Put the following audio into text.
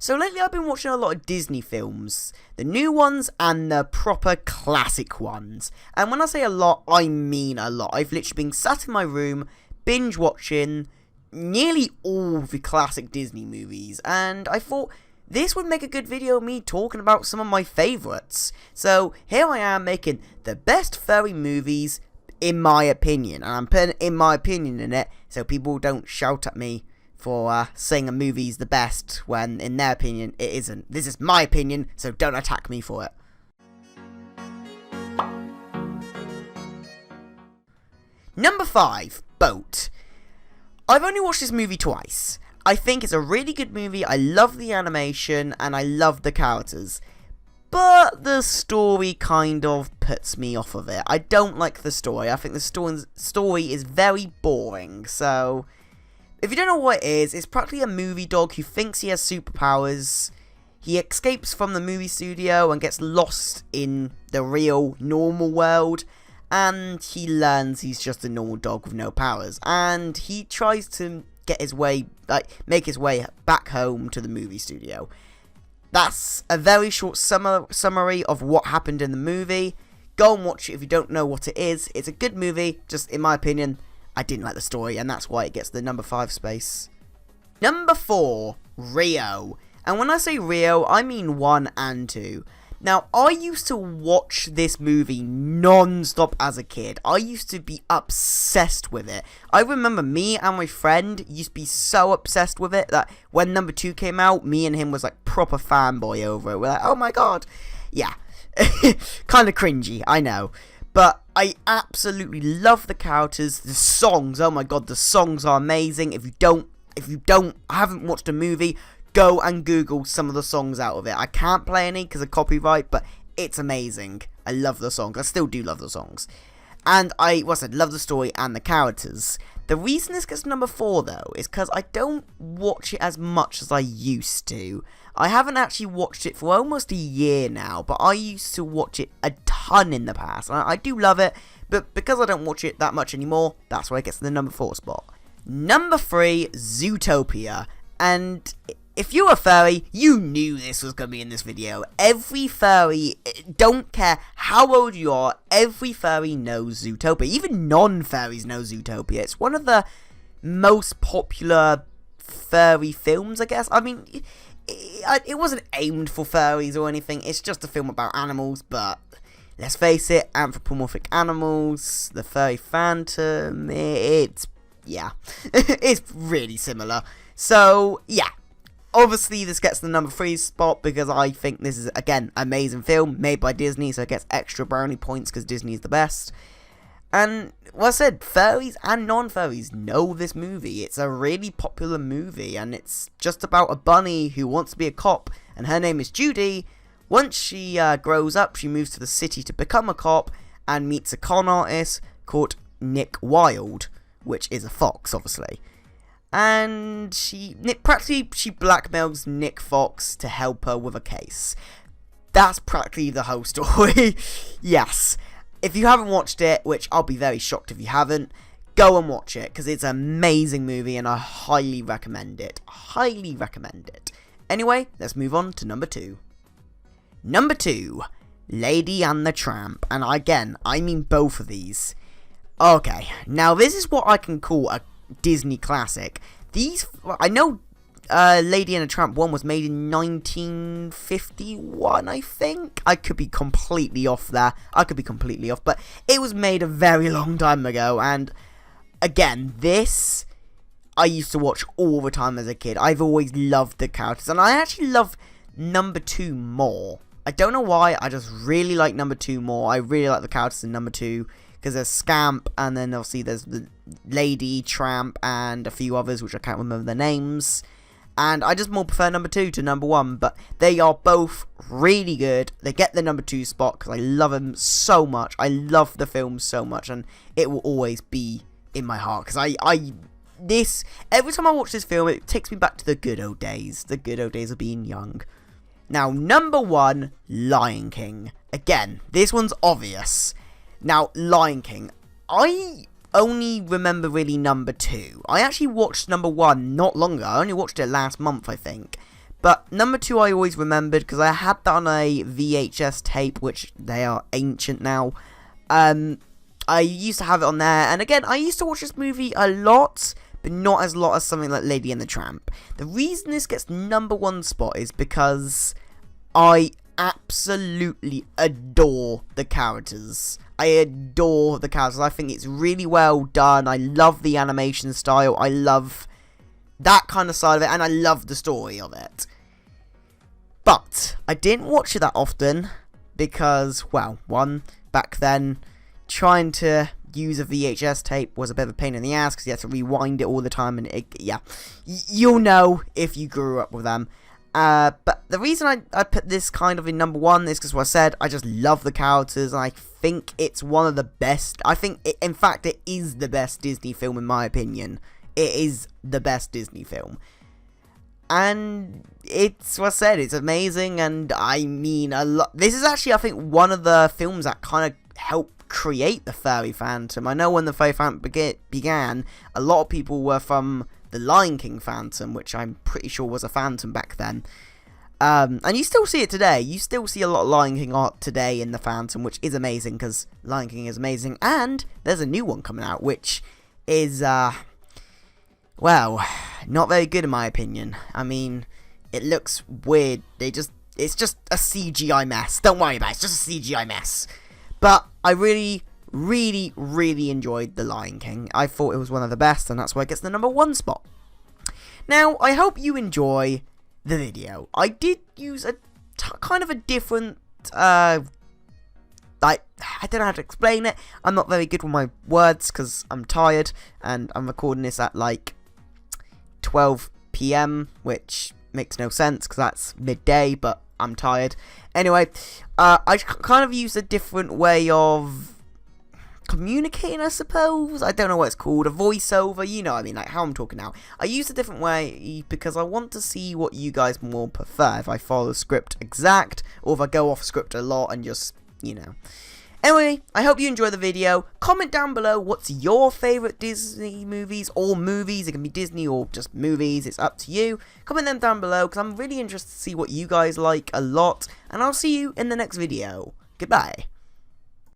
So lately I've been watching a lot of Disney films, the new ones and the proper classic ones. And when I say a lot, I mean a lot. I've literally been sat in my room, binge watching nearly all the classic Disney movies, and I thought this would make a good video of me talking about some of my favourites. So here I am making the best furry movies in my opinion, and I'm putting in my opinion in it so people don't shout at me for saying a movie's the best when in their opinion it isn't. This is my opinion, so don't attack me for it. Number 5, Boat. I've only watched this movie twice. I think it's a really good movie. I love the animation and I love the characters. But the story kind of puts me off of it. I don't like the story. I think the story is very boring. So, if you don't know what it is, it's practically a movie dog who thinks he has superpowers. He escapes from the movie studio and gets lost in the real, normal world. And he learns he's just a normal dog with no powers. And he tries to get his way, make his way back home to the movie studio. That's a very short summary of what happened in the movie. Go and watch it if you don't know what it is. It's a good movie, just in my opinion. I didn't like the story, and that's why it gets the number 5 space. Number 4, Rio. And when I say Rio, I mean 1 and 2. Now, I used to watch this movie non-stop as a kid. I used to be obsessed with it. I remember me and my friend used to be so obsessed with it that when number 2 came out, me and him was like proper fanboy over it. We're like, oh my god. Yeah. Kind of cringy, I know. But I absolutely love the characters, the songs. Oh my god, the songs are amazing. If you haven't watched a movie, go and Google some of the songs out of it. I can't play any because of copyright, but it's amazing. I love the songs. I still do love the songs. And I love the story and the characters. The reason this gets number 4 though is because I don't watch it as much as I used to. I haven't actually watched it for almost a year now, but I used to watch it a ton in the past. I do love it, but because I don't watch it that much anymore, that's why it gets the number 4 spot. Number 3, Zootopia. And if you're a furry, you knew this was going to be in this video. Every furry, don't care how old you are, every furry knows Zootopia. Even non-furries know Zootopia. It's one of the most popular furry films, I guess. I mean, it wasn't aimed for furries or anything. It's just a film about animals, but let's face it, anthropomorphic animals, the furry phantom, it's really similar. So, yeah. Obviously, this gets the number 3 spot because I think this is, again, an amazing film made by Disney, so it gets extra brownie points because Disney is the best. And, well, I said, furries and non-furries know this movie. It's a really popular movie, and it's just about a bunny who wants to be a cop, and her name is Judy. Once she grows up, she moves to the city to become a cop, and meets a con artist called Nick Wilde, which is a fox, obviously. And she blackmails Nick Fox to help her with a case. That's practically the whole story. Yes. If you haven't watched it, which I'll be very shocked if you haven't, go and watch it, because it's an amazing movie and I highly recommend it. Highly recommend it. Anyway, let's move on to number 2. Number 2, Lady and the Tramp. And again, I mean both of these. Okay, now this is what I can call a Disney classic. I know Lady and the Tramp 1 was made in 1951, I think. I could be completely off there. But it was made a very long time ago. And again, this I used to watch all the time as a kid. I've always loved the characters, and I actually love number 2 more. I don't know why, I just really like number 2 more. I really like the characters in number 2. Because there's Scamp, and then obviously there's the Lady, Tramp, and a few others, which I can't remember their names. And I just more prefer number 2 to number 1, but they are both really good. They get the number 2 spot because I love them so much. I love the film so much, and it will always be in my heart. Because every time I watch this film, it takes me back to the good old days of being young. Now, number 1, Lion King. Again, this one's obvious. Now, Lion King, I only remember really number 2. I actually watched number 1 not long ago. I only watched it last month, I think. But number 2 I always remembered because I had that on a VHS tape, which they are ancient now. I used to have it on there, and again, I used to watch this movie a lot, but not as lot as something like Lady and the Tramp. The reason this gets number 1 spot is because I absolutely adore the characters. I adore the characters. I think it's really well done. I love the animation style. I love that kind of side of it, and I love the story of it. But I didn't watch it that often because, well, one, back then, trying to use a VHS tape was a bit of a pain in the ass because you had to rewind it all the time, and yeah, you'll know if you grew up with them. But the reason I put this kind of in number 1 is because what I said, I just love the characters, and I think it's one of the best. I think, in fact, it is the best Disney film in my opinion. It is the best Disney film. And it's what I said, it's amazing, and I mean, this is actually, I think, one of the films that kind of helped create the furry fandom. I know when the furry fandom began, a lot of people were from the Lion King fandom, which I'm pretty sure was a fandom back then. And you still see it today. You still see a lot of Lion King art today in the fandom, which is amazing, because Lion King is amazing. And there's a new one coming out, which is, well, not very good in my opinion. I mean, it looks weird. It's just a CGI mess. Don't worry about it. It's just a CGI mess. But I really enjoyed The Lion King. I thought it was one of the best, and that's why it gets the number 1 spot. Now, I hope you enjoy the video. I did use a kind of a different, I don't know how to explain it. I'm not very good with my words because I'm tired, and I'm recording this at like 12 PM, which makes no sense because that's midday, but I'm tired. Anyway, I kind of used a different way of communicating, I suppose. I don't know what it's called, a voiceover, you know what I mean, like how I'm talking now. I used a different way because I want to see what you guys more prefer, if I follow the script exact, or if I go off script a lot and just, you know. Anyway, I hope you enjoy the video. Comment down below what's your favourite Disney movies, or movies. It can be Disney or just movies, it's up to you. Comment them down below because I'm really interested to see what you guys like a lot. And I'll see you in the next video. Goodbye.